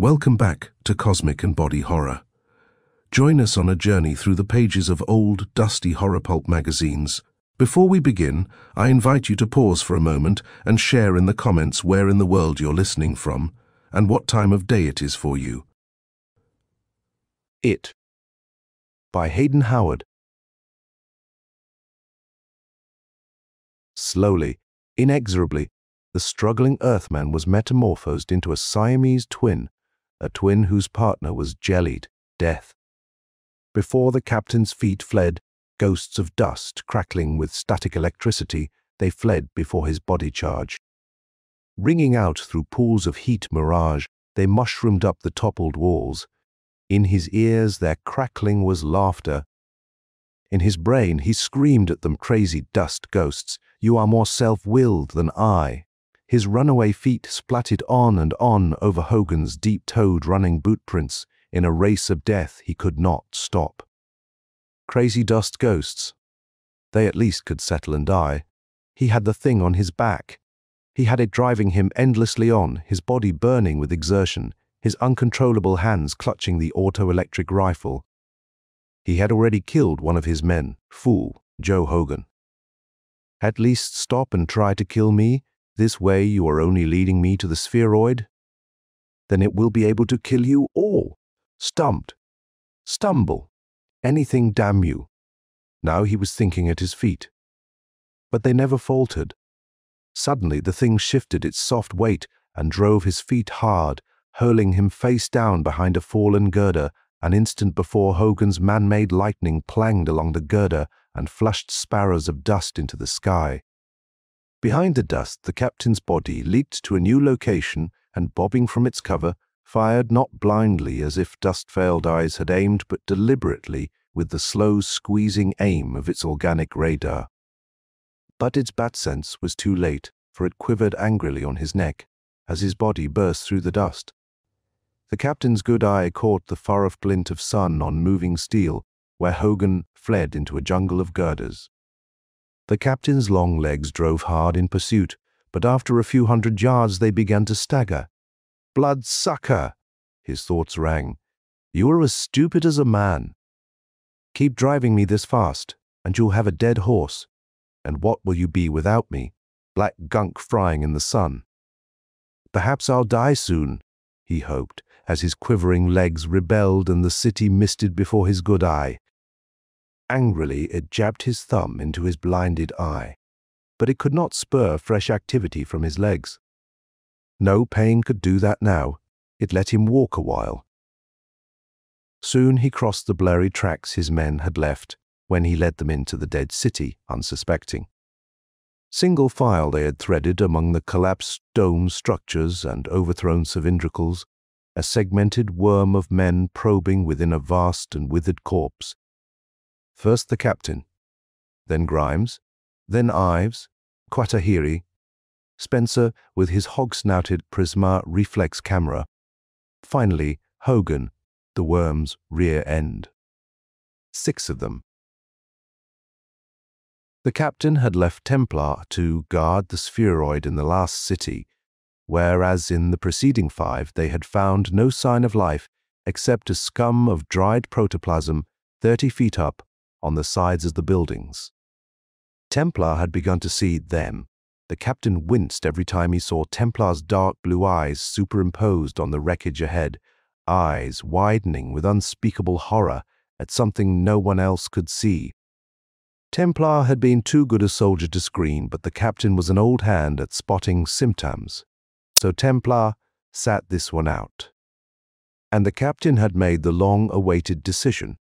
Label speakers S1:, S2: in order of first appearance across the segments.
S1: Welcome back to Cosmic and Body Horror. Join us on a journey through the pages of old, dusty horror pulp magazines. Before we begin, I invite you to pause for a moment and share in the comments where in the world you're listening from and what time of day it is for you.
S2: It by Hayden Howard. Slowly, inexorably, the struggling Earthman was metamorphosed into a Siamese twin, a twin whose partner was jellied death. Before the captain's feet fled, ghosts of dust crackling with static electricity, they fled before his body charged. Ringing out through pools of heat mirage, they mushroomed up the toppled walls. In his ears their crackling was laughter. In his brain he screamed at them, crazy dust ghosts, "You are more self-willed than I." His runaway feet splatted on and on over Hogan's deep-toed running boot prints in a race of death he could not stop. Crazy dust ghosts. They at least could settle and die. He had the thing on his back. He had it driving him endlessly on, his body burning with exertion, his uncontrollable hands clutching the auto-electric rifle. He had already killed one of his men, fool, Joe Hogan. At least stop and try to kill me. This way you are only leading me to the spheroid. Then it will be able to kill you all. Stumped. Stumble. Anything, damn you. Now he was thinking at his feet. But they never faltered. Suddenly the thing shifted its soft weight and drove his feet hard, hurling him face down behind a fallen girder. An instant before, Hogan's man-made lightning clanged along the girder and flushed sparrows of dust into the sky. Behind the dust, the captain's body leaped to a new location and, bobbing from its cover, fired not blindly as if dust-veiled eyes had aimed, but deliberately with the slow squeezing aim of its organic radar. But its bat sense was too late, for it quivered angrily on his neck as his body burst through the dust. The captain's good eye caught the far-off glint of sun on moving steel, where Hogan fled into a jungle of girders. The captain's long legs drove hard in pursuit, but after a few hundred yards they began to stagger. "Bloodsucker!" his thoughts rang. "You are as stupid as a man. Keep driving me this fast, and you'll have a dead horse. And what will you be without me? Black gunk frying in the sun. Perhaps I'll die soon," he hoped, as his quivering legs rebelled and the city misted before his good eye. Angrily it jabbed his thumb into his blinded eye, but it could not spur fresh activity from his legs. No pain could do that now. It let him walk a while. Soon he crossed the blurry tracks his men had left when he led them into the dead city, unsuspecting. Single file they had threaded among the collapsed dome structures and overthrown cylindricals, a segmented worm of men probing within a vast and withered corpse. First the captain, then Grimes, then Ives, Quatahiri, Spencer with his hog-snouted Prisma reflex camera, finally Hogan, the worm's rear end. 6 of them. The captain had left Templar to guard the spheroid in the last city, whereas in the preceding 5 they had found no sign of life except a scum of dried protoplasm 30 feet up on the sides of the buildings. Templar had begun to see them. The captain winced every time he saw Templar's dark blue eyes superimposed on the wreckage ahead, eyes widening with unspeakable horror at something no one else could see. Templar had been too good a soldier to screen, but the captain was an old hand at spotting symptoms. So Templar sat this one out. And the captain had made the long-awaited decision.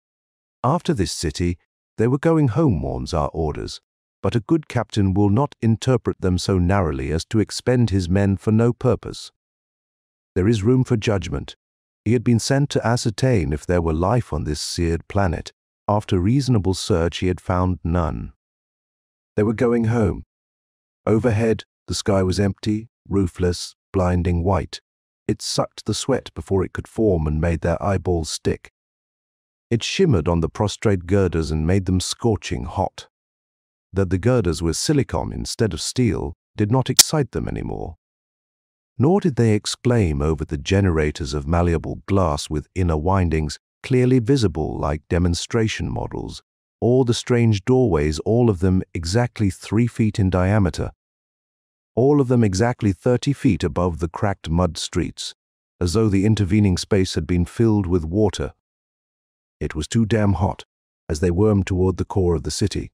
S2: After this city, they were going home, warns our orders, but a good captain will not interpret them so narrowly as to expend his men for no purpose. There is room for judgment. He had been sent to ascertain if there were life on this seared planet. After reasonable search, he had found none. They were going home. Overhead, the sky was empty, roofless, blinding white. It sucked the sweat before it could form and made their eyeballs stick. It shimmered on the prostrate girders and made them scorching hot. That the girders were silicon instead of steel did not excite them anymore. Nor did they exclaim over the generators of malleable glass with inner windings, clearly visible like demonstration models, or the strange doorways, all of them exactly 3 feet in diameter, all of them exactly 30 feet above the cracked mud streets, as though the intervening space had been filled with water. It was too damn hot as they wormed toward the core of the city.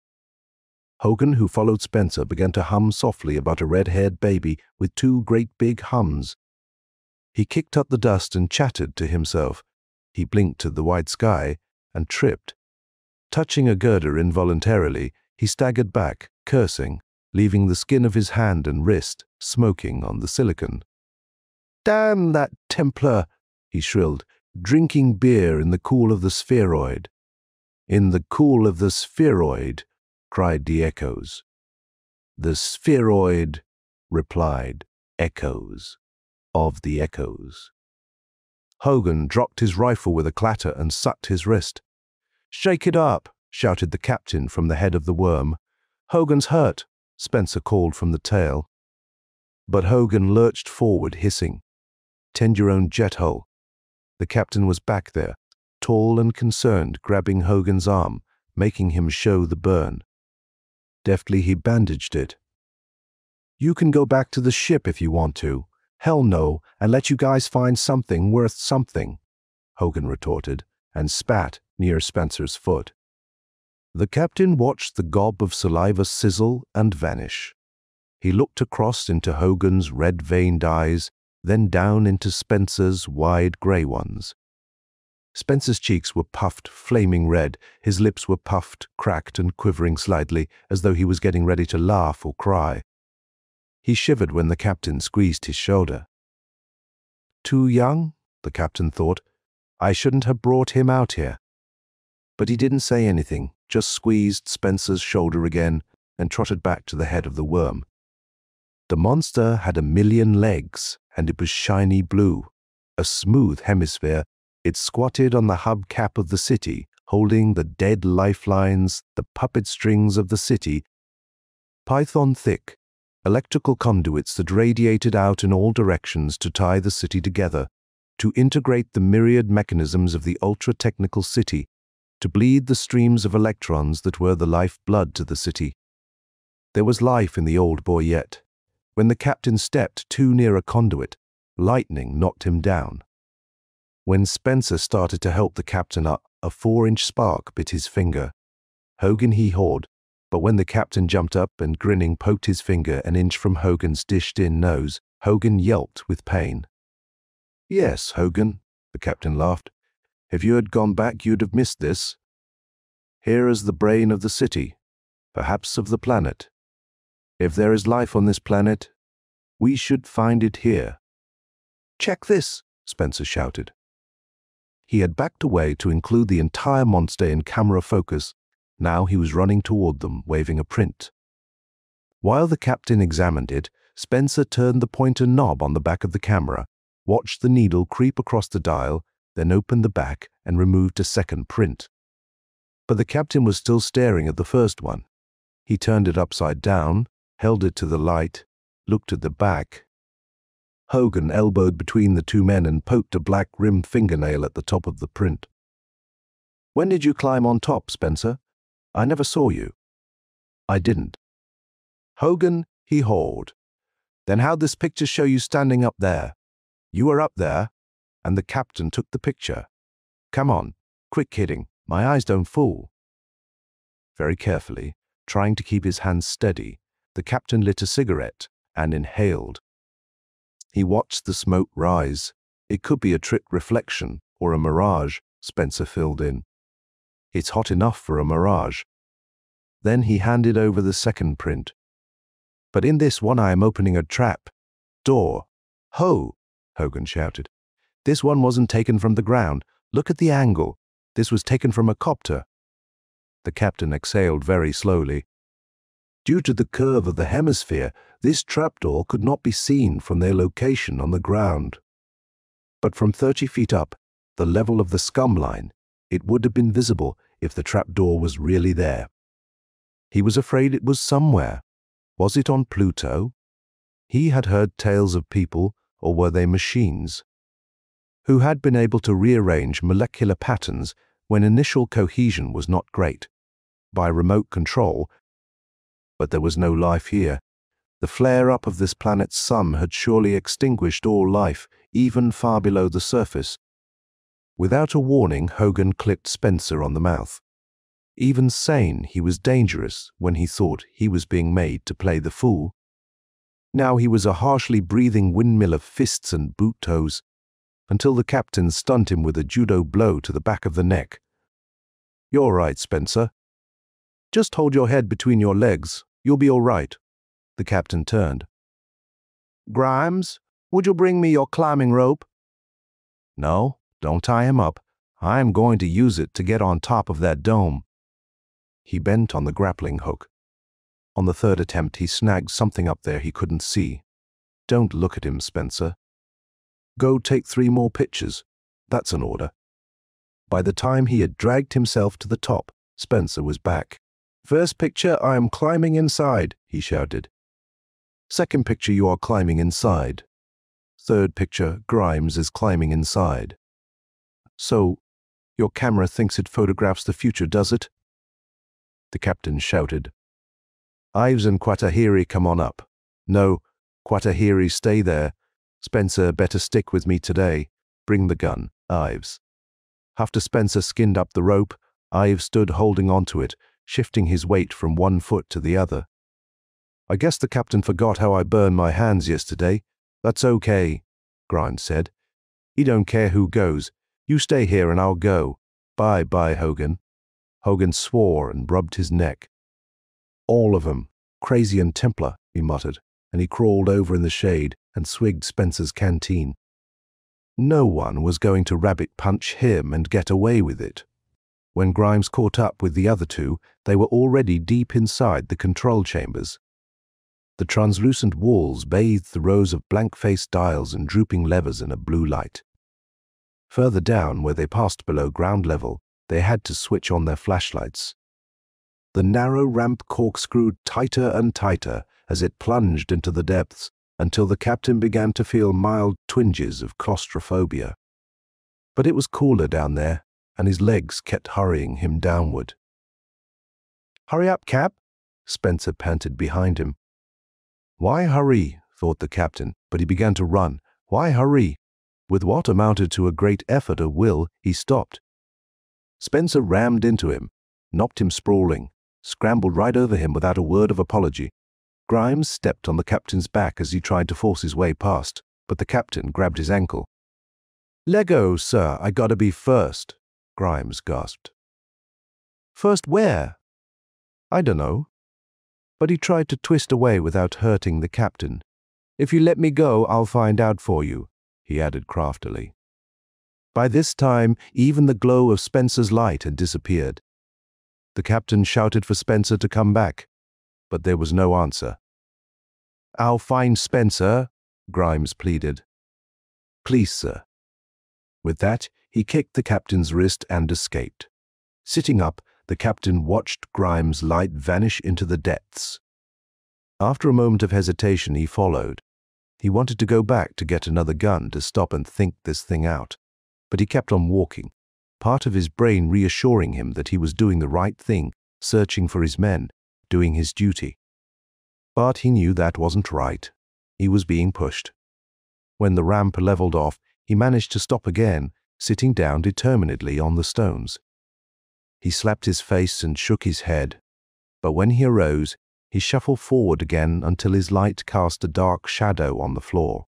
S2: Hogan, who followed Spencer, began to hum softly about a red-haired baby with 2 great big hums. He kicked up the dust and chattered to himself. He blinked at the white sky and tripped. Touching a girder involuntarily, he staggered back, cursing, leaving the skin of his hand and wrist smoking on the silicon. "Damn that Templar!" he shrilled, drinking beer in the cool of the spheroid. "In the cool of the spheroid," cried the echoes. "The spheroid," replied echoes of the echoes. Hogan dropped his rifle with a clatter and sucked his wrist. "Shake it up," shouted the captain from the head of the worm. "Hogan's hurt," Spencer called from the tail. But Hogan lurched forward, hissing. "Tend your own jet hole." The captain was back there, tall and concerned, grabbing Hogan's arm, making him show the burn. Deftly he bandaged it. "You can go back to the ship if you want to. Hell no, and let you guys find something worth something," Hogan retorted, and spat near Spencer's foot. The captain watched the gob of saliva sizzle and vanish. He looked across into Hogan's red-veined eyes, then down into Spencer's wide grey ones. Spencer's cheeks were puffed, flaming red. His lips were puffed, cracked, and quivering slightly, as though he was getting ready to laugh or cry. He shivered when the captain squeezed his shoulder. "Too young?" the captain thought. "I shouldn't have brought him out here." But he didn't say anything, just squeezed Spencer's shoulder again and trotted back to the head of the worm. The monster had 1,000,000 legs, and it was shiny blue, a smooth hemisphere. It squatted on the hubcap of the city, holding the dead lifelines, the puppet strings of the city, python-thick, electrical conduits that radiated out in all directions to tie the city together, to integrate the myriad mechanisms of the ultra-technical city, to bleed the streams of electrons that were the lifeblood to the city. There was life in the old boy yet. When the captain stepped too near a conduit, lightning knocked him down. When Spencer started to help the captain up, a 4-inch spark bit his finger. Hogan hee-hawed, but when the captain jumped up and grinning poked his finger an inch from Hogan's dished-in nose, Hogan yelped with pain. "Yes, Hogan," the captain laughed. "If you had gone back, you'd have missed this. Here is the brain of the city, perhaps of the planet. If there is life on this planet, we should find it here." "Check this," Spencer shouted. He had backed away to include the entire monster in camera focus. Now he was running toward them, waving a print. While the captain examined it, Spencer turned the pointer knob on the back of the camera, watched the needle creep across the dial, then opened the back and removed a second print. But the captain was still staring at the first one. He turned it upside down, held it to the light, looked at the back. Hogan elbowed between the 2 men and poked a black-rimmed fingernail at the top of the print. "When did you climb on top, Spencer? I never saw you." "I didn't." "Hogan," he hawed. "Then how'd this picture show you standing up there? You were up there, and the captain took the picture. Come on, quit kidding. My eyes don't fool." Very carefully, trying to keep his hands steady, the captain lit a cigarette and inhaled. He watched the smoke rise. It could be a trick reflection or a mirage, Spencer filled in. "It's hot enough for a mirage." Then he handed over the second print. "But in this one I am opening a trap door." "Ho!" Hogan shouted. "This one wasn't taken from the ground. Look at the angle. This was taken from a copter." The captain exhaled very slowly. "Due to the curve of the hemisphere, this trapdoor could not be seen from their location on the ground. But from 30 feet up, the level of the scum line, it would have been visible if the trapdoor was really there. He was afraid it was somewhere. Was it on Pluto? He had heard tales of people, or were they machines? Who had been able to rearrange molecular patterns when initial cohesion was not great, by remote control, but there was no life here. The flare-up of this planet's sun had surely extinguished all life, even far below the surface. Without a warning, Hogan clipped Spencer on the mouth. Even sane, he was dangerous when he thought he was being made to play the fool. Now he was a harshly breathing windmill of fists and boot toes, until the captain stunned him with a judo blow to the back of the neck. "You're right, Spencer. Just hold your head between your legs. You'll be all right." The captain turned. "Grimes, would you bring me your climbing rope?" "No, don't tie him up. I'm going to use it to get on top of that dome." He bent on the grappling hook. On the third attempt, he snagged something up there he couldn't see. "Don't look at him, Spencer. Go take 3 more pictures. That's an order." By the time he had dragged himself to the top, Spencer was back. "First picture, I am climbing inside," he shouted. "Second picture, you are climbing inside. Third picture, Grimes is climbing inside." "So, your camera thinks it photographs the future, does it?" The captain shouted. "Ives and Quatahiri, come on up." "No, Quatahiri, stay there. Spencer, better stick with me today. Bring the gun, Ives." After Spencer skinned up the rope, Ives stood holding onto it, shifting his weight from one foot to the other. "I guess the captain forgot how I burned my hands yesterday. That's okay," Grimes said. "He don't care who goes. You stay here and I'll go. Bye-bye, Hogan." Hogan swore and rubbed his neck. "All of 'em, crazy and Templar," he muttered, and he crawled over in the shade and swigged Spencer's canteen. No one was going to rabbit punch him and get away with it. When Grimes caught up with the other two, they were already deep inside the control chambers. The translucent walls bathed the rows of blank-faced dials and drooping levers in a blue light. Further down, where they passed below ground level, they had to switch on their flashlights. The narrow ramp corkscrewed tighter and tighter as it plunged into the depths, until the captain began to feel mild twinges of claustrophobia. But it was cooler down there, and his legs kept hurrying him downward. "Hurry up, Cap," Spencer panted behind him. Why hurry, thought the captain, but he began to run. Why hurry? With what amounted to a great effort of will, he stopped. Spencer rammed into him, knocked him sprawling, scrambled right over him without a word of apology. Grimes stepped on the captain's back as he tried to force his way past, but the captain grabbed his ankle. "Leggo, sir, I gotta be first," Grimes gasped. "First where?" "I dunno." But he tried to twist away without hurting the captain. "If you let me go, I'll find out for you," he added craftily. By this time, even the glow of Spencer's light had disappeared. The captain shouted for Spencer to come back, but there was no answer. "I'll find Spencer," Grimes pleaded. "Please, sir." With that, he kicked the captain's wrist and escaped. Sitting up, the captain watched Grimes' light vanish into the depths. After a moment of hesitation, he followed. He wanted to go back to get another gun to stop and think this thing out, but he kept on walking, part of his brain reassuring him that he was doing the right thing, searching for his men, doing his duty. But he knew that wasn't right. He was being pushed. When the ramp leveled off, he managed to stop again, sitting down determinedly on the stones. He slapped his face and shook his head, but when he arose, he shuffled forward again until his light cast a dark shadow on the floor.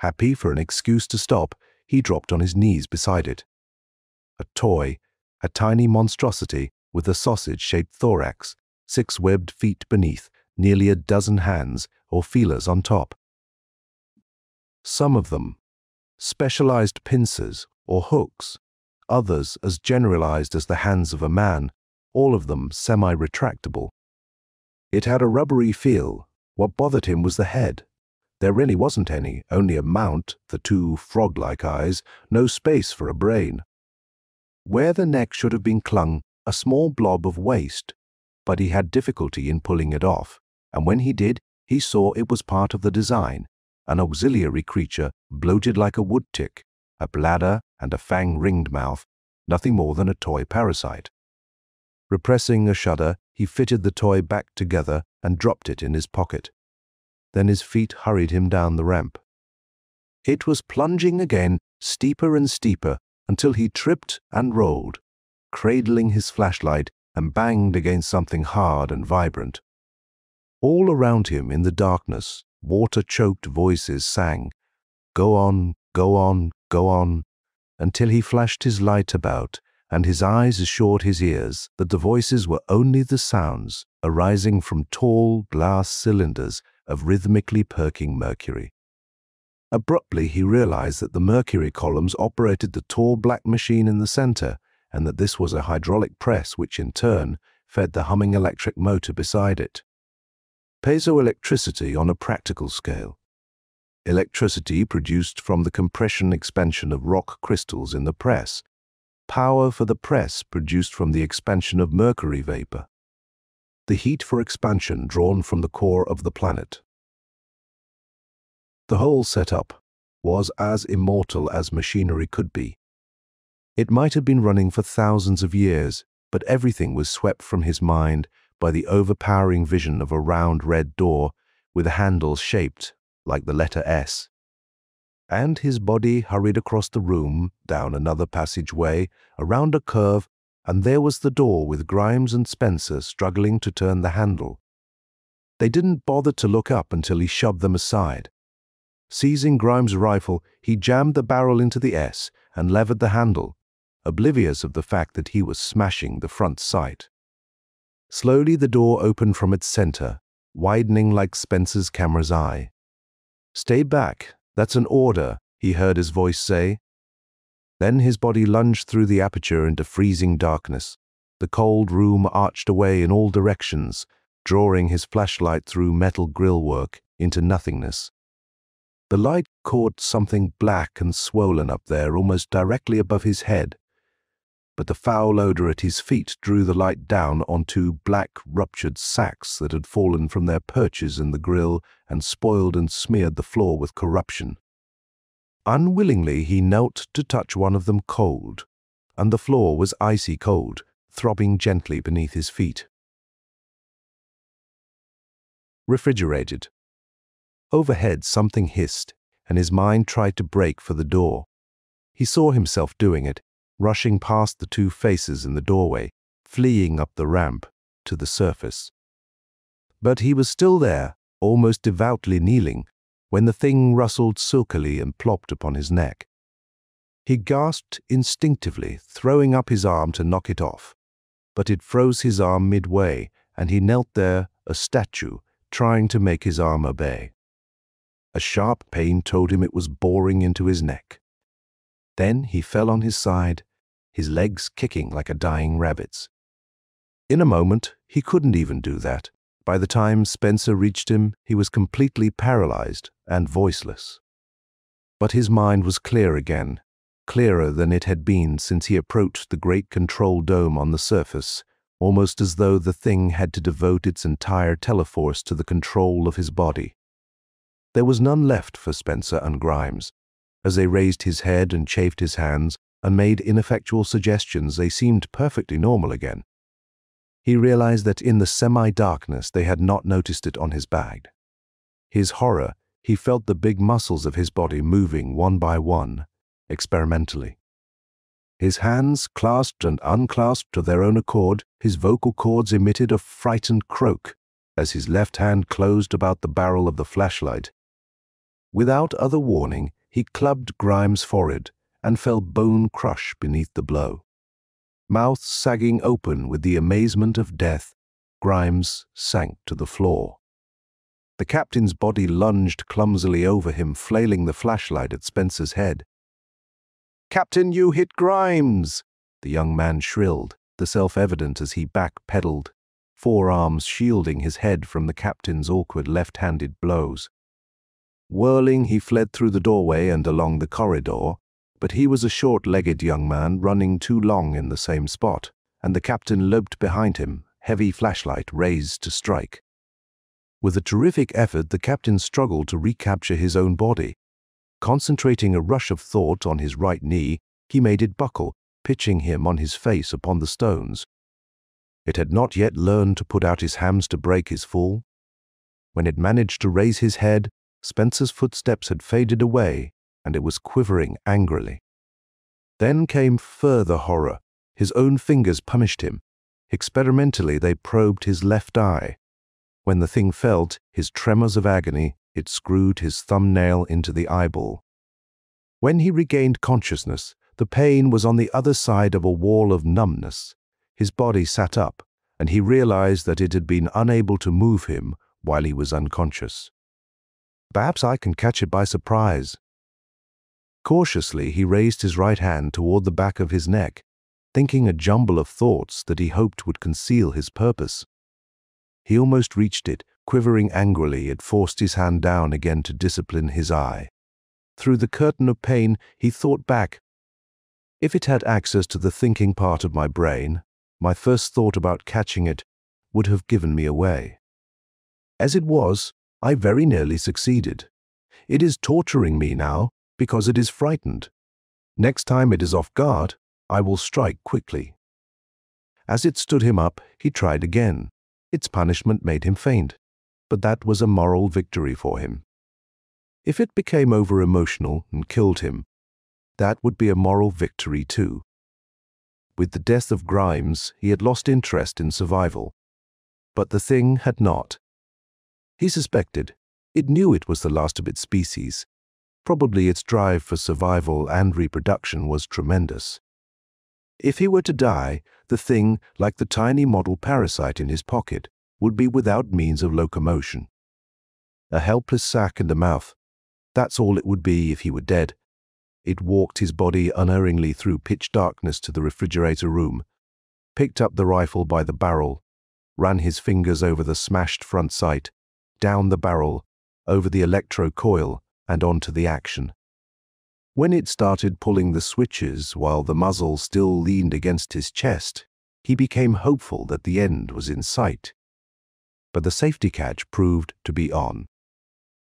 S2: Happy for an excuse to stop, he dropped on his knees beside it. A toy, a tiny monstrosity with a sausage-shaped thorax, 6 webbed feet beneath, nearly a dozen hands or feelers on top. Some of them, specialized pincers or hooks, others as generalized as the hands of a man, all of them semi-retractable. It had a rubbery feel. What bothered him was the head. There really wasn't any, only a mount, the 2 frog-like eyes, no space for a brain. Where the neck should have been clung, a small blob of waste, but he had difficulty in pulling it off, and when he did, he saw it was part of the design, an auxiliary creature bloated like a wood tick, a bladder and a fang-ringed mouth, nothing more than a toy parasite. Repressing a shudder, he fitted the toy back together and dropped it in his pocket. Then his feet hurried him down the ramp. It was plunging again, steeper and steeper, until he tripped and rolled, cradling his flashlight, and banged against something hard and vibrant. All around him in the darkness, water-choked voices sang, "Go on, go on, go on," until he flashed his light about, and his eyes assured his ears that the voices were only the sounds arising from tall glass cylinders of rhythmically perking mercury. Abruptly he realized that the mercury columns operated the tall black machine in the center, and that this was a hydraulic press which in turn fed the humming electric motor beside it. Piezoelectricity on a practical scale. Electricity produced from the compression-expansion of rock crystals in the press. Power for the press produced from the expansion of mercury vapor. The heat for expansion drawn from the core of the planet. The whole setup was as immortal as machinery could be. It might have been running for thousands of years, but everything was swept from his mind by the overpowering vision of a round red door with a handle shaped like the letter S. And his body hurried across the room, down another passageway, around a curve, and there was the door with Grimes and Spencer struggling to turn the handle. They didn't bother to look up until he shoved them aside. Seizing Grimes' rifle, he jammed the barrel into the S and levered the handle, oblivious of the fact that he was smashing the front sight. Slowly the door opened from its center, widening like Spencer's camera's eye. "Stay back, that's an order," he heard his voice say. Then his body lunged through the aperture into freezing darkness. The cold room arched away in all directions, drawing his flashlight through metal grillwork into nothingness. The light caught something black and swollen up there almost directly above his head, but the foul odor at his feet drew the light down onto black ruptured sacks that had fallen from their perches in the grill and spoiled and smeared the floor with corruption. Unwillingly he knelt to touch one of them cold, and the floor was icy cold, throbbing gently beneath his feet. Refrigerated. Overhead something hissed, and his mind tried to break for the door. He saw himself doing it, rushing past the two faces in the doorway, fleeing up the ramp to the surface. But he was still there, almost devoutly kneeling, when the thing rustled silkily and plopped upon his neck. He gasped instinctively, throwing up his arm to knock it off, but it froze his arm midway, and he knelt there, a statue, trying to make his arm obey. A sharp pain told him it was boring into his neck. Then he fell on his side, his legs kicking like a dying rabbit's. In a moment, he couldn't even do that. By the time Spencer reached him, he was completely paralyzed and voiceless. But his mind was clear again, clearer than it had been since he approached the great control dome on the surface, almost as though the thing had to devote its entire teleforce to the control of his body. There was none left for Spencer and Grimes. As they raised his head and chafed his hands and made ineffectual suggestions, they seemed perfectly normal again. He realized that in the semi-darkness they had not noticed it on his back. His horror, he felt the big muscles of his body moving one by one, experimentally. His hands clasped and unclasped of their own accord, his vocal cords emitted a frightened croak as his left hand closed about the barrel of the flashlight. Without other warning, he clubbed Grimes' forehead and fell bone-crushed beneath the blow. Mouth sagging open with the amazement of death, Grimes sank to the floor. The captain's body lunged clumsily over him, flailing the flashlight at Spencer's head. "Captain, you hit Grimes!" the young man shrilled, the self-evident as he back-pedaled, forearms shielding his head from the captain's awkward left-handed blows. Whirling, he fled through the doorway and along the corridor, but he was a short-legged young man running too long in the same spot, and the captain loped behind him, heavy flashlight raised to strike. With a terrific effort, the captain struggled to recapture his own body. Concentrating a rush of thought on his right knee, he made it buckle, pitching him on his face upon the stones. It had not yet learned to put out his hams to break his fall. When it managed to raise his head, Spencer's footsteps had faded away, and it was quivering angrily. Then came further horror. His own fingers punished him. Experimentally, they probed his left eye. When the thing felt his tremors of agony, it screwed his thumbnail into the eyeball. When he regained consciousness, the pain was on the other side of a wall of numbness. His body sat up, and he realized that it had been unable to move him while he was unconscious. Perhaps I can catch it by surprise. Cautiously, he raised his right hand toward the back of his neck, thinking a jumble of thoughts that he hoped would conceal his purpose. He almost reached it. Quivering angrily, it forced his hand down again to discipline his eye. Through the curtain of pain, he thought back. If it had access to the thinking part of my brain, my first thought about catching it would have given me away. As it was, I very nearly succeeded. It is torturing me now because it is frightened. Next time it is off guard, I will strike quickly. As it stood him up, he tried again. Its punishment made him faint, but that was a moral victory for him. If it became over-emotional and killed him, that would be a moral victory too. With the death of Grimes, he had lost interest in survival, but the thing had not. He suspected. It knew it was the last of its species. Probably its drive for survival and reproduction was tremendous. If he were to die, the thing, like the tiny model parasite in his pocket, would be without means of locomotion. A helpless sack in the mouth. That's all it would be if he were dead. It walked his body unerringly through pitch darkness to the refrigerator room, picked up the rifle by the barrel, ran his fingers over the smashed front sight, down the barrel, over the electro coil, and onto the action. When it started pulling the switches while the muzzle still leaned against his chest, he became hopeful that the end was in sight. But the safety catch proved to be on.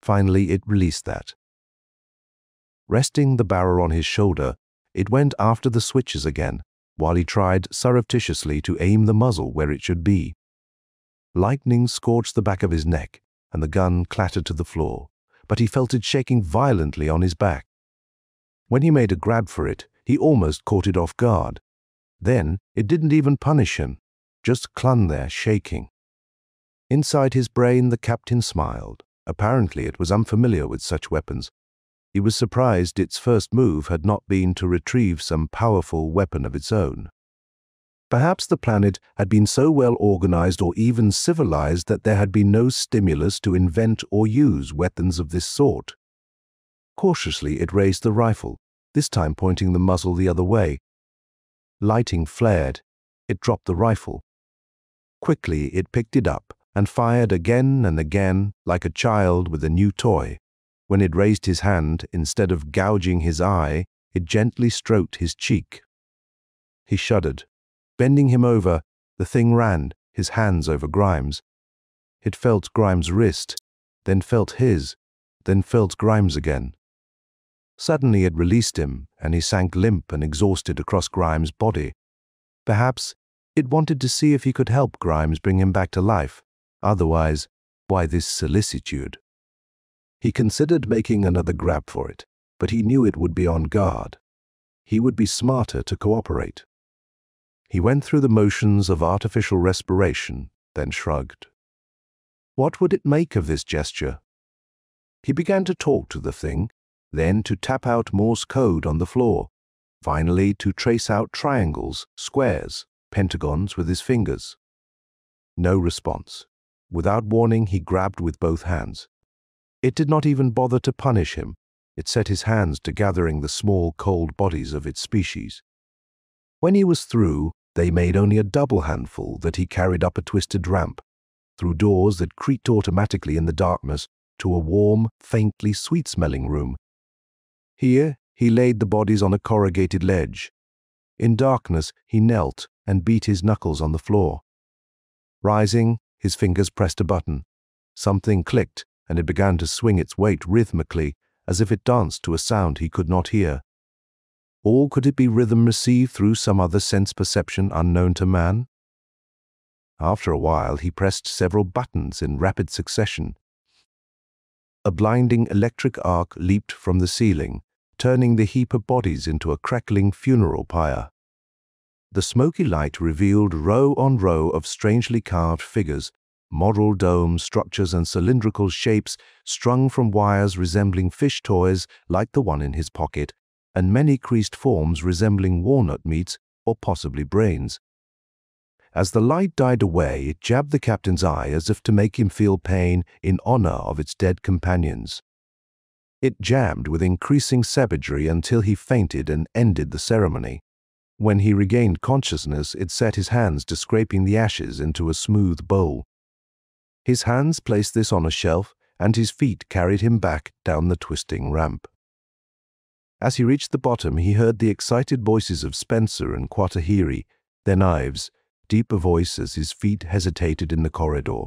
S2: Finally, it released that. Resting the barrel on his shoulder, it went after the switches again, while he tried surreptitiously to aim the muzzle where it should be. Lightning scorched the back of his neck, and the gun clattered to the floor, but he felt it shaking violently on his back. When he made a grab for it, he almost caught it off guard. Then it didn't even punish him, just clung there shaking. Inside his brain, the captain smiled. Apparently it was unfamiliar with such weapons. He was surprised its first move had not been to retrieve some powerful weapon of its own. Perhaps the planet had been so well organized or even civilized that there had been no stimulus to invent or use weapons of this sort. Cautiously, it raised the rifle, this time pointing the muzzle the other way. Lighting flared. It dropped the rifle. Quickly, it picked it up and fired again and again like a child with a new toy. When it raised his hand, instead of gouging his eye, it gently stroked his cheek. He shuddered. Bending him over, the thing ran, his hands over Grimes. It felt Grimes' wrist, then felt his, then felt Grimes again. Suddenly it released him, and he sank limp and exhausted across Grimes' body. Perhaps it wanted to see if he could help Grimes bring him back to life. Otherwise, why this solicitude? He considered making another grab for it, but he knew it would be on guard. He would be smarter to cooperate. He went through the motions of artificial respiration, then shrugged. What would it make of this gesture? He began to talk to the thing, then to tap out Morse code on the floor, finally to trace out triangles, squares, pentagons with his fingers. No response. Without warning, he grabbed with both hands. It did not even bother to punish him. It set his hands to gathering the small, cold bodies of its species. When he was through, they made only a double handful that he carried up a twisted ramp, through doors that creaked automatically in the darkness, to a warm, faintly sweet-smelling room. Here, he laid the bodies on a corrugated ledge. In darkness, he knelt and beat his knuckles on the floor. Rising, his fingers pressed a button. Something clicked, and it began to swing its weight rhythmically, as if it danced to a sound he could not hear. Or could it be rhythm received through some other sense perception unknown to man? After a while, he pressed several buttons in rapid succession. A blinding electric arc leaped from the ceiling, turning the heap of bodies into a crackling funeral pyre. The smoky light revealed row on row of strangely carved figures, model dome structures and cylindrical shapes strung from wires resembling fish toys like the one in his pocket, and many creased forms resembling walnut meats or possibly brains. As the light died away, it jabbed the captain's eye as if to make him feel pain in honor of its dead companions. It jammed with increasing savagery until he fainted and ended the ceremony. When he regained consciousness, it set his hands to scraping the ashes into a smooth bowl. His hands placed this on a shelf, and his feet carried him back down the twisting ramp. As he reached the bottom, he heard the excited voices of Spencer and Quatahiri, then Ives, deeper voice as his feet hesitated in the corridor.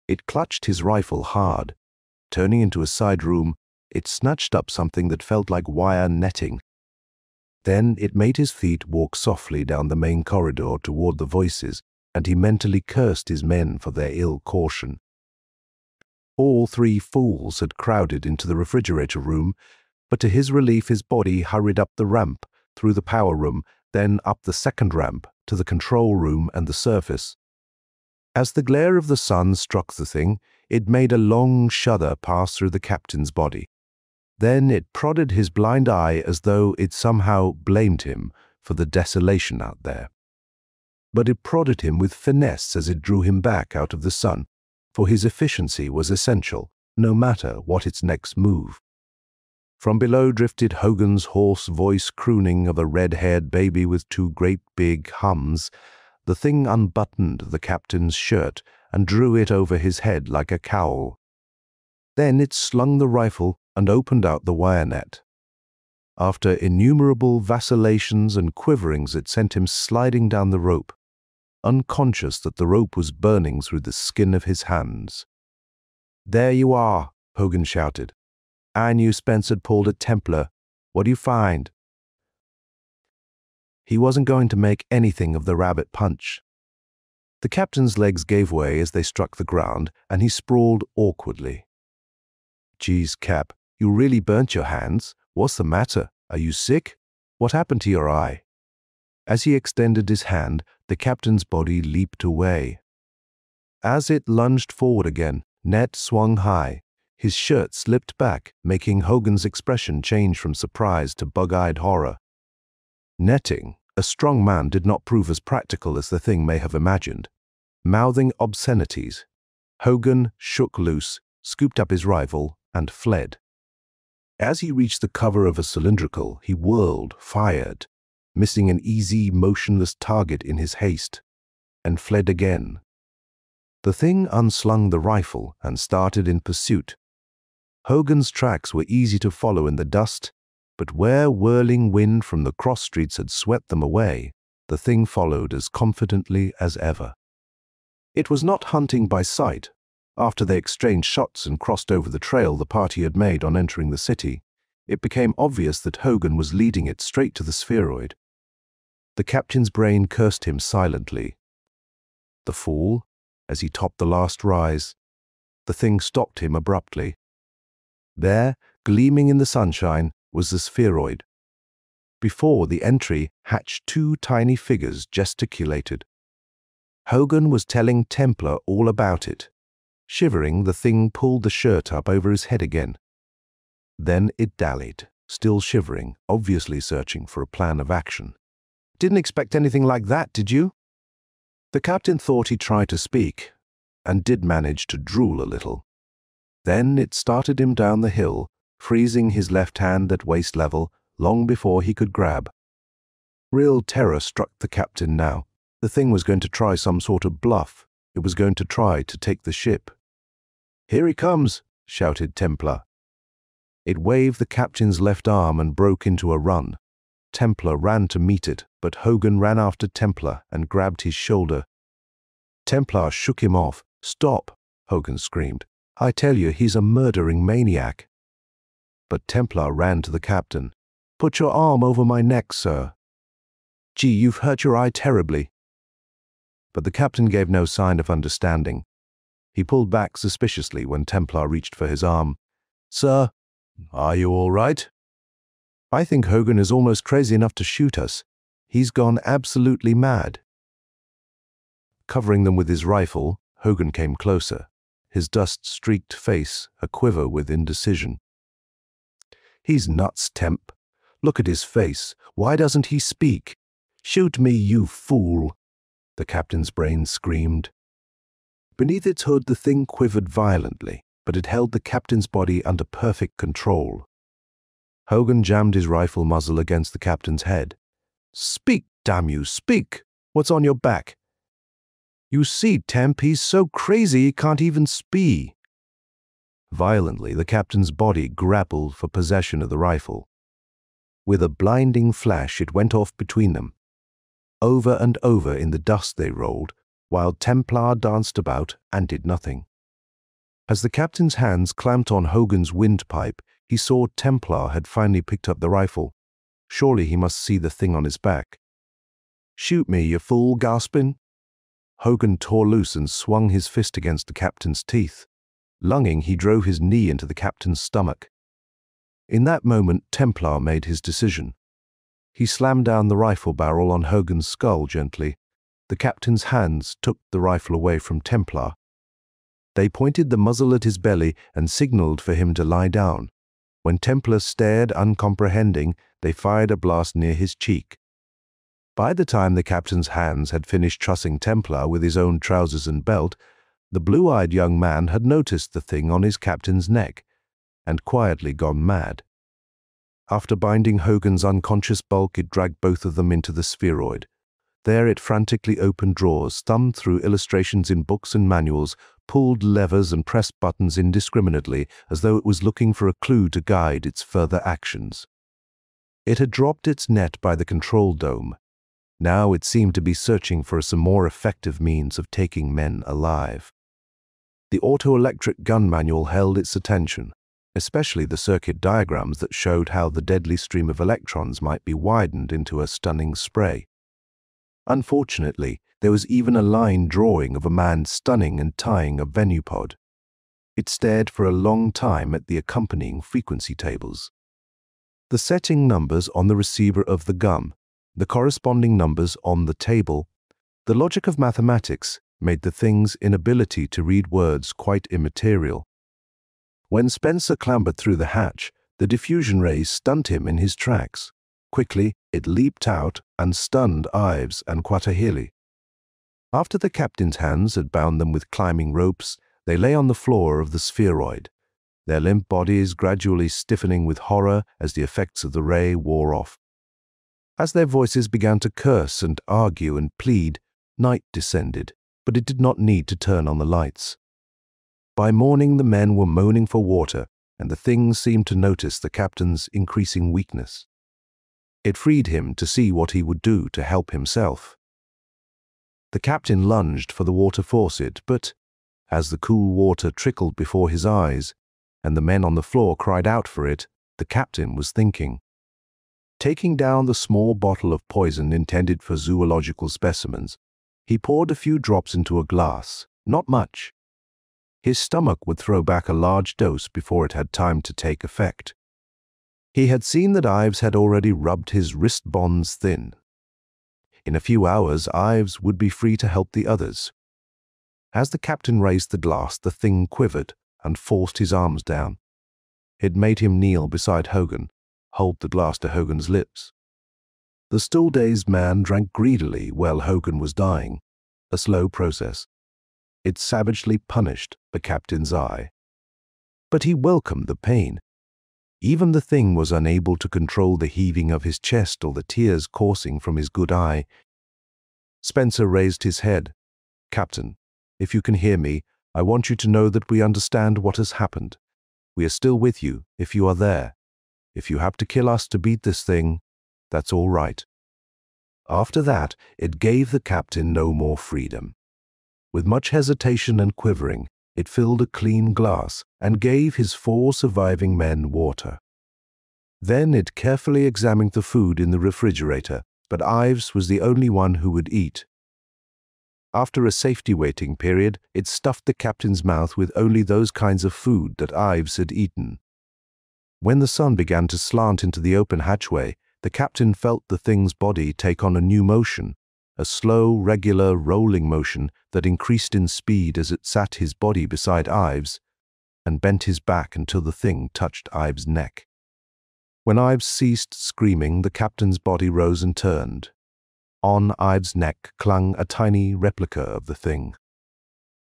S2: It clutched his rifle hard. Turning into a side room, it snatched up something that felt like wire netting. Then it made his feet walk softly down the main corridor toward the voices, and he mentally cursed his men for their ill caution. All three fools had crowded into the refrigerator room, but to his relief his body hurried up the ramp, through the power room, then up the second ramp to the control room and the surface. As the glare of the sun struck the thing, it made a long shudder pass through the captain's body. Then it prodded his blind eye as though it somehow blamed him for the desolation out there. But it prodded him with finesse as it drew him back out of the sun, for his efficiency was essential, no matter what its next move. From below drifted Hogan's hoarse voice crooning of a red-haired baby with two great big hums. The thing unbuttoned the captain's shirt and drew it over his head like a cowl. Then it slung the rifle and opened out the wire net. After innumerable vacillations and quiverings, it sent him sliding down the rope, unconscious that the rope was burning through the skin of his hands. "There you are," Hogan shouted. "I knew Spence had pulled a Templar. What do you find?" He wasn't going to make anything of the rabbit punch. The captain's legs gave way as they struck the ground, and he sprawled awkwardly. "Geez, Cap, you really burnt your hands. What's the matter? Are you sick? What happened to your eye?" As he extended his hand, the captain's body leaped away. As it lunged forward again, Ned swung high. His shirt slipped back, making Hogan's expression change from surprise to bug-eyed horror. Netting, a strong man did not prove as practical as the thing may have imagined. Mouthing obscenities, Hogan shook loose, scooped up his rifle, and fled. As he reached the cover of a cylindrical, he whirled, fired, missing an easy, motionless target in his haste, and fled again. The thing unslung the rifle and started in pursuit. Hogan's tracks were easy to follow in the dust, but where whirling wind from the cross streets had swept them away, the thing followed as confidently as ever. It was not hunting by sight. After they exchanged shots and crossed over the trail the party had made on entering the city, it became obvious that Hogan was leading it straight to the spheroid. The captain's brain cursed him silently. The fool, as he topped the last rise. The thing stopped him abruptly. There, gleaming in the sunshine, was the spheroid. Before the entry hatched two tiny figures gesticulated. Hogan was telling Templar all about it. Shivering, the thing pulled the shirt up over his head again. Then it dallied, still shivering, obviously searching for a plan of action. "Didn't expect anything like that, did you?" The captain thought he tried to speak, and did manage to drool a little. Then it started him down the hill, freezing his left hand at waist level long before he could grab. Real terror struck the captain now. The thing was going to try some sort of bluff. It was going to try to take the ship. "Here he comes," shouted Templar. It waved the captain's left arm and broke into a run. Templar ran to meet it, but Hogan ran after Templar and grabbed his shoulder. Templar shook him off. "Stop! Hogan screamed. "I tell you, he's a murdering maniac." But Templar ran to the captain. "Put your arm over my neck, sir." "Gee, you've hurt your eye terribly." But the captain gave no sign of understanding. He pulled back suspiciously when Templar reached for his arm. "Sir, are you all right?" "I think Hogan is almost crazy enough to shoot us. He's gone absolutely mad." Covering them with his rifle, Hogan came closer, his dust-streaked face a-quiver with indecision. "He's nuts, Temp. Look at his face. Why doesn't he speak? Shoot me, you fool!" the captain's brain screamed. Beneath its hood the thing quivered violently, but it held the captain's body under perfect control. Hogan jammed his rifle muzzle against the captain's head. "Speak, damn you, speak! What's on your back?" "You see, Temp, he's so crazy he can't even speak." Violently, the captain's body grappled for possession of the rifle. With a blinding flash, it went off between them. Over and over in the dust they rolled, while Templar danced about and did nothing. As the captain's hands clamped on Hogan's windpipe, he saw Templar had finally picked up the rifle. Surely he must see the thing on his back. "Shoot me, you fool, gasping!" Hogan tore loose and swung his fist against the captain's teeth. Lunging, he drove his knee into the captain's stomach. In that moment, Templar made his decision. He slammed down the rifle barrel on Hogan's skull gently. The captain's hands took the rifle away from Templar. They pointed the muzzle at his belly and signaled for him to lie down. When Templar stared uncomprehending, they fired a blast near his cheek. By the time the captain's hands had finished trussing Templar with his own trousers and belt, the blue-eyed young man had noticed the thing on his captain's neck and quietly gone mad. After binding Hogan's unconscious bulk, it dragged both of them into the spheroid. There it frantically opened drawers, thumbed through illustrations in books and manuals, pulled levers and pressed buttons indiscriminately as though it was looking for a clue to guide its further actions. It had dropped its net by the control dome. Now it seemed to be searching for some more effective means of taking men alive. The auto-electric gun manual held its attention, especially the circuit diagrams that showed how the deadly stream of electrons might be widened into a stunning spray. Unfortunately, there was even a line drawing of a man stunning and tying a venupod. It stared for a long time at the accompanying frequency tables. The setting numbers on the receiver of the gun, the corresponding numbers on the table, the logic of mathematics made the thing's inability to read words quite immaterial. When Spencer clambered through the hatch, the diffusion rays stunned him in his tracks. Quickly, it leaped out and stunned Ives and Quatahili. After the captain's hands had bound them with climbing ropes, they lay on the floor of the spheroid, their limp bodies gradually stiffening with horror as the effects of the ray wore off. As their voices began to curse and argue and plead, night descended, but it did not need to turn on the lights. By morning the men were moaning for water, and the thing seemed to notice the captain's increasing weakness. It freed him to see what he would do to help himself. The captain lunged for the water faucet, but as the cool water trickled before his eyes, and the men on the floor cried out for it, the captain was thinking. Taking down the small bottle of poison intended for zoological specimens, he poured a few drops into a glass, not much. His stomach would throw back a large dose before it had time to take effect. He had seen that Ives had already rubbed his wrist bonds thin. In a few hours, Ives would be free to help the others. As the captain raised the glass, the thing quivered and forced his arms down. It made him kneel beside Hogan, hold the glass to Hogan's lips. The still-dazed man drank greedily while Hogan was dying, a slow process. It savagely punished the captain's eye. But he welcomed the pain. Even the thing was unable to control the heaving of his chest or the tears coursing from his good eye. Spencer raised his head. "Captain, if you can hear me, I want you to know that we understand what has happened. We are still with you if you are there. If you have to kill us to beat this thing, that's all right." After that, it gave the captain no more freedom. With much hesitation and quivering, It filled a clean glass and gave his 4 surviving men water. Then it carefully examined the food in the refrigerator, but Ives was the only one who would eat. After a safety waiting period, it stuffed the captain's mouth with only those kinds of food that Ives had eaten. When the sun began to slant into the open hatchway, the captain felt the thing's body take on a new motion, a slow, regular, rolling motion that increased in speed as it sat his body beside Ives and bent his back until the thing touched Ives' neck. When Ives ceased screaming, the captain's body rose and turned. On Ives' neck clung a tiny replica of the thing.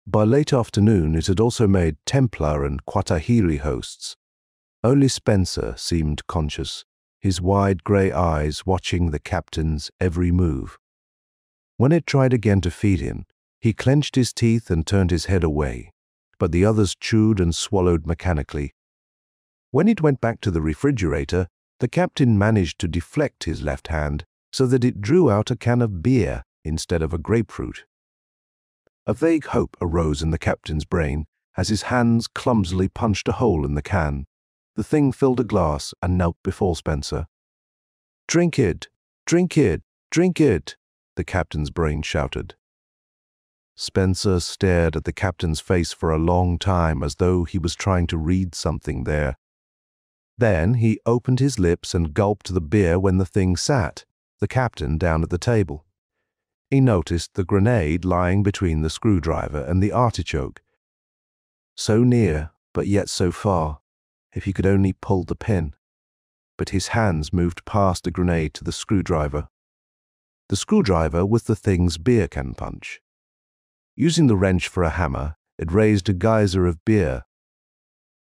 S2: By late afternoon, it had also made Templar and Quatahiri hosts. Only Spencer seemed conscious, his wide grey eyes watching the captain's every move. When it tried again to feed him, he clenched his teeth and turned his head away, but the others chewed and swallowed mechanically. When it went back to the refrigerator, the captain managed to deflect his left hand so that it drew out a can of beer instead of a grapefruit. A vague hope arose in the captain's brain as his hands clumsily punched a hole in the can. The thing filled a glass and knelt before Spencer. "Drink it! Drink it! Drink it!" the captain's brain shouted. Spencer stared at the captain's face for a long time as though he was trying to read something there. Then he opened his lips and gulped the beer when the thing sat, the captain down at the table. He noticed the grenade lying between the screwdriver and the artichoke. So near, but yet so far, if he could only pull the pin. But his hands moved past the grenade to the screwdriver. The screwdriver was the thing's beer can punch. Using the wrench for a hammer, it raised a geyser of beer.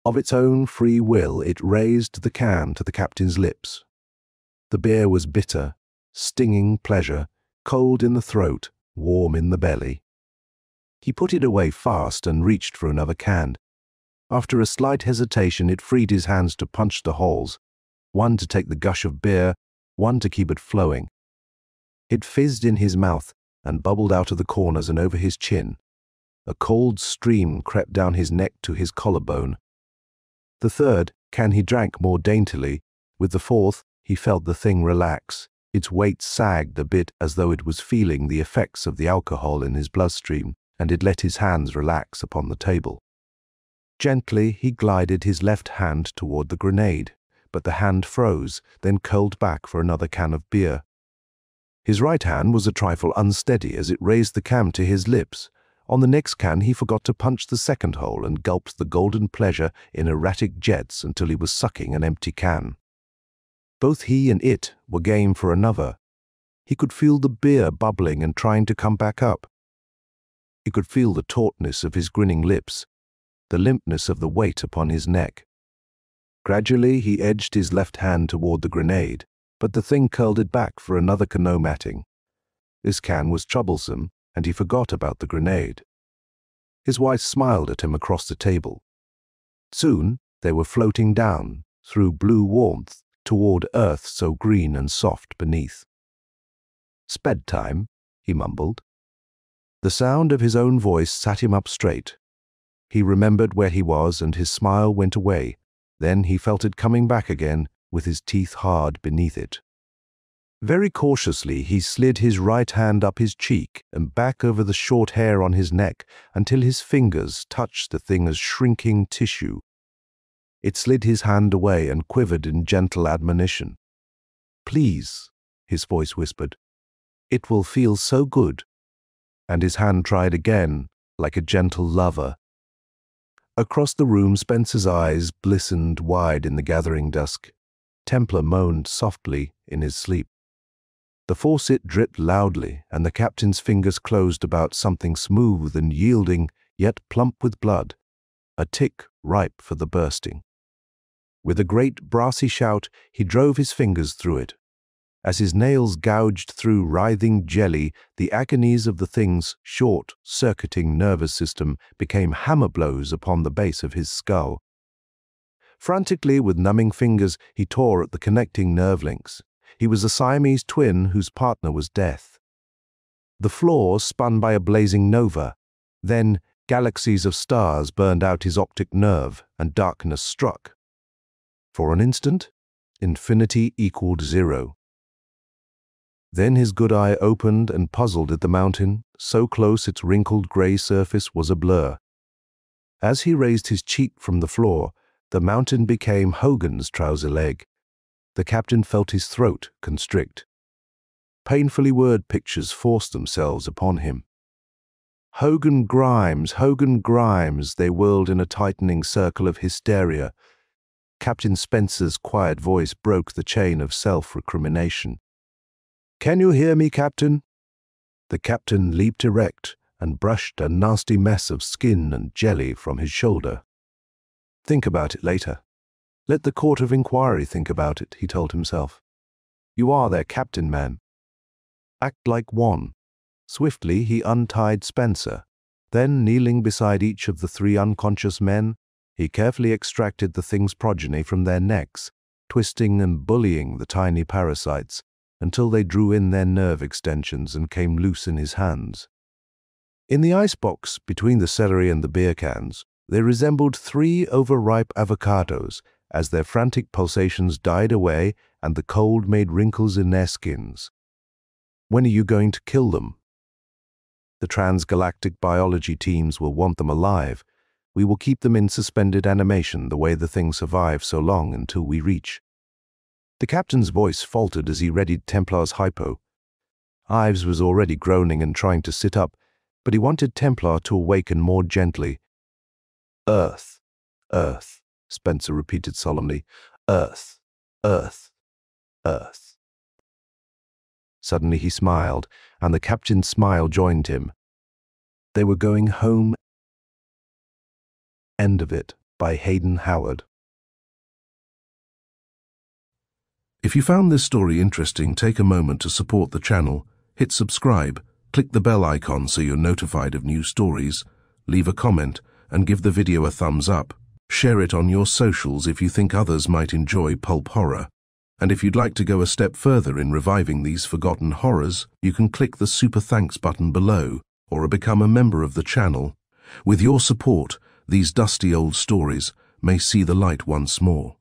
S2: Of its own free will, it raised the can to the captain's lips. The beer was bitter, stinging pleasure, cold in the throat, warm in the belly. He put it away fast and reached for another can. After a slight hesitation, it freed his hands to punch the holes, one to take the gush of beer, one to keep it flowing. It fizzed in his mouth and bubbled out of the corners and over his chin. A cold stream crept down his neck to his collarbone. The third can he drank more daintily. With the fourth, he felt the thing relax. Its weight sagged a bit as though it was feeling the effects of the alcohol in his bloodstream, and it let his hands relax upon the table. Gently, he glided his left hand toward the grenade, but the hand froze, then curled back for another can of beer. His right hand was a trifle unsteady as it raised the can to his lips. On the next can, he forgot to punch the second hole and gulped the golden pleasure in erratic jets until he was sucking an empty can. Both he and it were game for another. He could feel the beer bubbling and trying to come back up. He could feel the tautness of his grinning lips, the limpness of the weight upon his neck. Gradually, he edged his left hand toward the grenade, but the thing curled it back for another canoe matting. This can was troublesome, and he forgot about the grenade. His wife smiled at him across the table. Soon, they were floating down, through blue warmth, toward earth so green and soft beneath. "Sped time," he mumbled. The sound of his own voice sat him up straight. He remembered where he was, and his smile went away. Then he felt it coming back again, with his teeth hard beneath it. Very cautiously, he slid his right hand up his cheek and back over the short hair on his neck until his fingers touched the thing's shrinking tissue. It slid his hand away and quivered in gentle admonition. "Please," his voice whispered. "It will feel so good." And his hand tried again, like a gentle lover. Across the room, Spencer's eyes glistened wide in the gathering dusk. Templar moaned softly in his sleep. The faucet dripped loudly, and the captain's fingers closed about something smooth and yielding, yet plump with blood, a tick ripe for the bursting. With a great brassy shout, he drove his fingers through it. As his nails gouged through writhing jelly, the agonies of the thing's short, circuiting nervous system became hammer blows upon the base of his skull. Frantically, with numbing fingers, he tore at the connecting nerve links. He was a Siamese twin whose partner was death. The floor spun by a blazing nova. Then, Galaxies of stars burned out his optic nerve, and darkness struck. For an instant, infinity equaled 0. Then his good eye opened and puzzled at the mountain, so close its wrinkled gray surface was a blur. As he raised his cheek from the floor, the mountain became Hogan's trouser leg. The captain felt his throat constrict. Painfully word pictures forced themselves upon him. Hogan Grimes, they whirled in a tightening circle of hysteria. Captain Spencer's quiet voice broke the chain of self-recrimination. "Can you hear me, Captain?" The captain leaped erect and brushed a nasty mess of skin and jelly from his shoulder. "Think about it later. Let the court of inquiry think about it," he told himself. "You are their captain, man. Act like one." Swiftly he untied Spencer. Then, kneeling beside each of the 3 unconscious men, he carefully extracted the thing's progeny from their necks, twisting and bullying the tiny parasites until they drew in their nerve extensions and came loose in his hands. In the icebox between the celery and the beer cans, they resembled 3 overripe avocados as their frantic pulsations died away and the cold made wrinkles in their skins. "When are you going to kill them?" "The transgalactic biology teams will want them alive. We will keep them in suspended animation the way the thing survived so long until we reach." The captain's voice faltered as he readied Templar's hypo. Ives was already groaning and trying to sit up, but he wanted Templar to awaken more gently. "Earth, Earth," Spencer repeated solemnly. "Earth, Earth, Earth." Suddenly he smiled, and the captain's smile joined him. They were going home. End of it, by Hayden Howard.
S1: If you found this story interesting, take a moment to support the channel, hit subscribe, click the bell icon so you're notified of new stories, leave a comment, and give the video a thumbs up. Share it on your socials if you think others might enjoy pulp horror. And if you'd like to go a step further in reviving these forgotten horrors, you can click the Super Thanks button below or become a member of the channel. With your support, these dusty old stories may see the light once more.